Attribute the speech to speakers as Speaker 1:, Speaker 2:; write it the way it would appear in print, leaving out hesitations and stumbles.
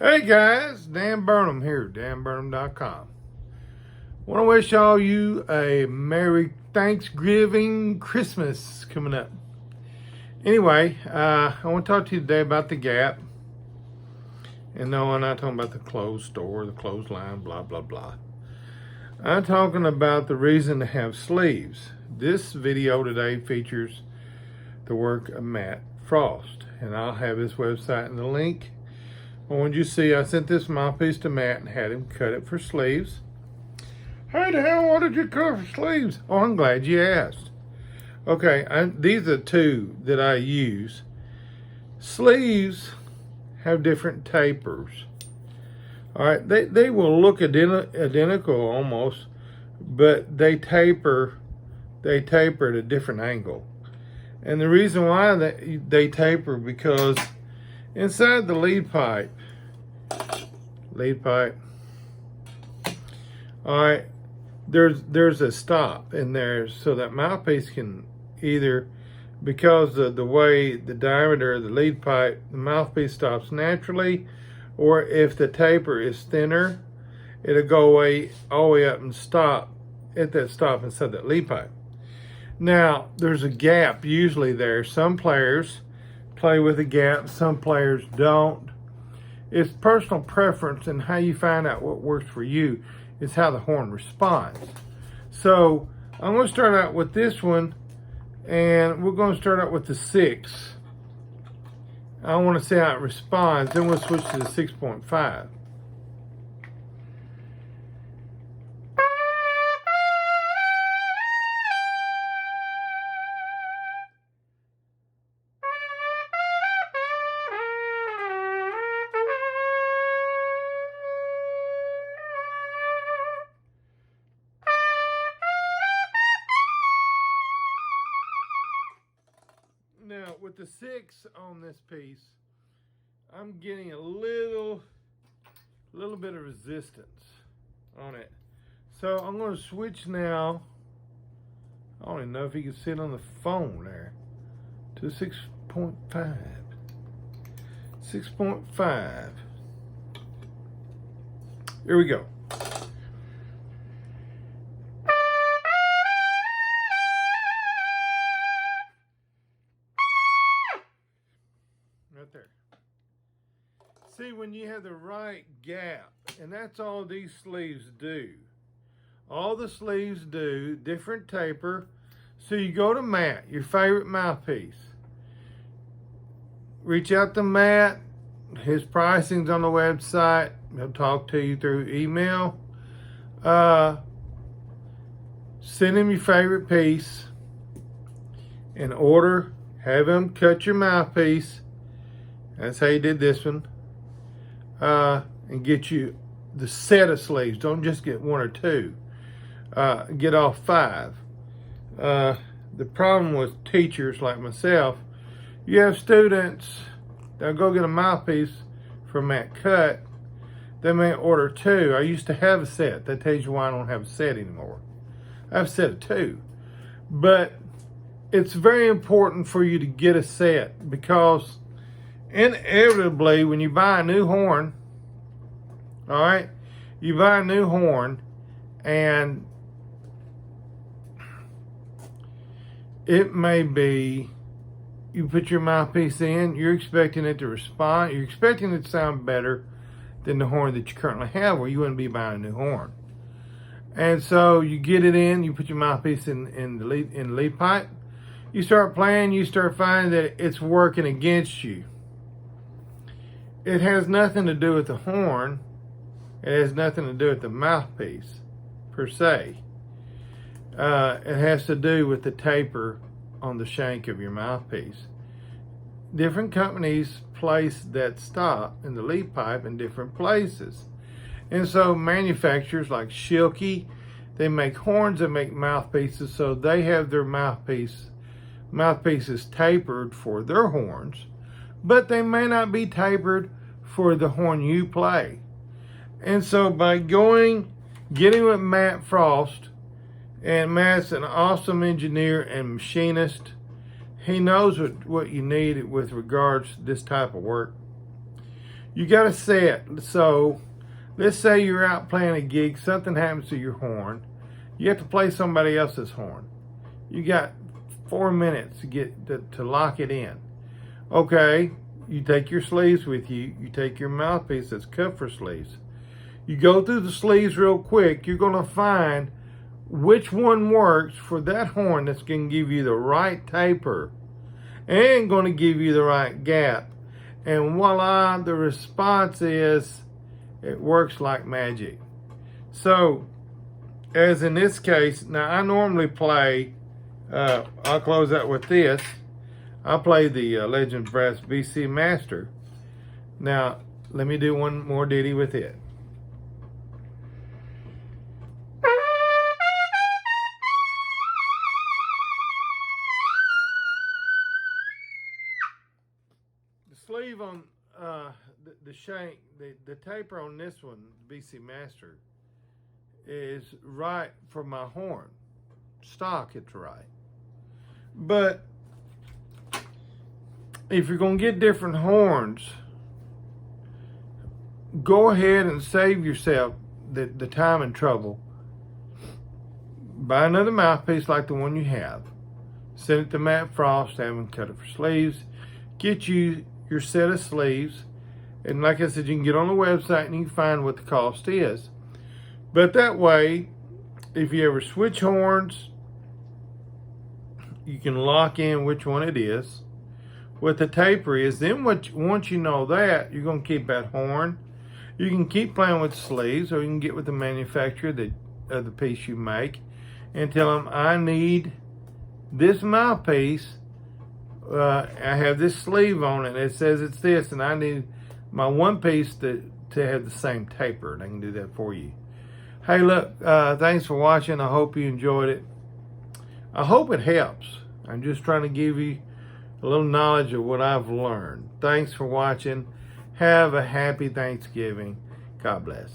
Speaker 1: Hey guys, Dan Burnham here, danburnham.com. Want to wish all you a Merry Thanksgiving, Christmas coming up. Anyway, I want to talk to you today about the Gap. And no, I'm not talking about the clothes store, the clothesline, blah, blah, blah. I'm talking about the reason to have sleeves. This video today features the work of Matt Frost. And I'll have his website in the link. Well, when you see, I sent this mouthpiece to Matt and had him cut it for sleeves. How the hell, what did you cut for sleeves? Oh, I'm glad you asked. Okay, these are two that I use. Sleeves have different tapers. All right, they will look identical almost, but they taper at a different angle. And the reason why they taper because inside the lead pipe, all right, there's a stop in there so that mouthpiece can either, because of the way the diameter of the lead pipe, the mouthpiece stops naturally, or if the taper is thinner, it'll go all the way up and stop at that stop inside that lead pipe. Now, there's a gap usually there. Some players play with a gap, some players don't. It's personal preference, and how you find out what works for you is how the horn responds. So I'm going to start out with this one, and we're going to start out with the 6. I want to see how it responds. Then we'll switch to the 6.5. Now, with the 6 on this piece, I'm getting a little bit of resistance on it. So I'm going to switch now. I don't even know if you can see it on the phone there. To 6.5. 6.5. Here we go. Right there. See, when you have the right gap, and that's all these sleeves do. All the sleeves do, different taper. So you go to Matt, your favorite mouthpiece. Reach out to Matt. His pricing's on the website. He'll talk to you through email. Send him your favorite piece and order. Have him cut your mouthpiece. That's how you did this one. And get you the set of sleeves. Don't just get 1 or 2. Get all 5. The problem with teachers like myself, you have students that'll go get a mouthpiece from Matt Cut. They may order 2. I used to have a set. That tells you why I don't have a set anymore. I have a set of 2. But it's very important for you to get a set, because inevitably, when you buy a new horn, all right, you buy a new horn, and it may be you put your mouthpiece in, you're expecting it to respond, you're expecting it to sound better than the horn that you currently have, or you wouldn't be buying a new horn. And so you get it in, you put your mouthpiece in the lead pipe, you start playing, you start finding that it's working against you. It has nothing to do with the horn. It has nothing to do with the mouthpiece, per se. It has to do with the taper on the shank of your mouthpiece. Different companies place that stop in the lead pipe in different places. And so manufacturers like Schilke, they make horns and make mouthpieces, so they have their mouthpieces tapered for their horns, but they may not be tapered for the horn you play. And so by getting with Matt Frost, and Matt's an awesome engineer and machinist, he knows what you need with regards to this type of work. You got to set. So let's say you're out playing a gig, something happens to your horn. You have to play somebody else's horn. You got 4 minutes to get to lock it in. Okay, you take your sleeves with you. You take your mouthpiece that's cut for sleeves. You go through the sleeves real quick. You're going to find which one works for that horn that's going to give you the right taper and going to give you the right gap. And voila, the response is it works like magic. So, as in this case, now I normally play, I'll close out with this. I play the Legend Brass BC Master. Now, let me do one more ditty with it. The sleeve on the shank, the taper on this one, BC Master, is right for my horn. Stock, it's right. But if you're going to get different horns, go ahead and save yourself the time and trouble. Buy another mouthpiece like the one you have. Send it to Matt Frost, have him cut it for sleeves. Get you your set of sleeves. And like I said, you can get on the website and you can find what the cost is. But that way, if you ever switch horns, you can lock in which one it is. What the taper is, then once you know that, you're going to keep that horn. You can keep playing with sleeves, or you can get with the manufacturer of the piece you make and tell them, I need this mouthpiece. I have this sleeve on it. It says it's this, and I need my one piece to have the same taper, and I can do that for you. Hey, look, thanks for watching. I hope you enjoyed it. I hope it helps. I'm just trying to give you a little knowledge of what I've learned. Thanks for watching. Have a happy Thanksgiving. God bless.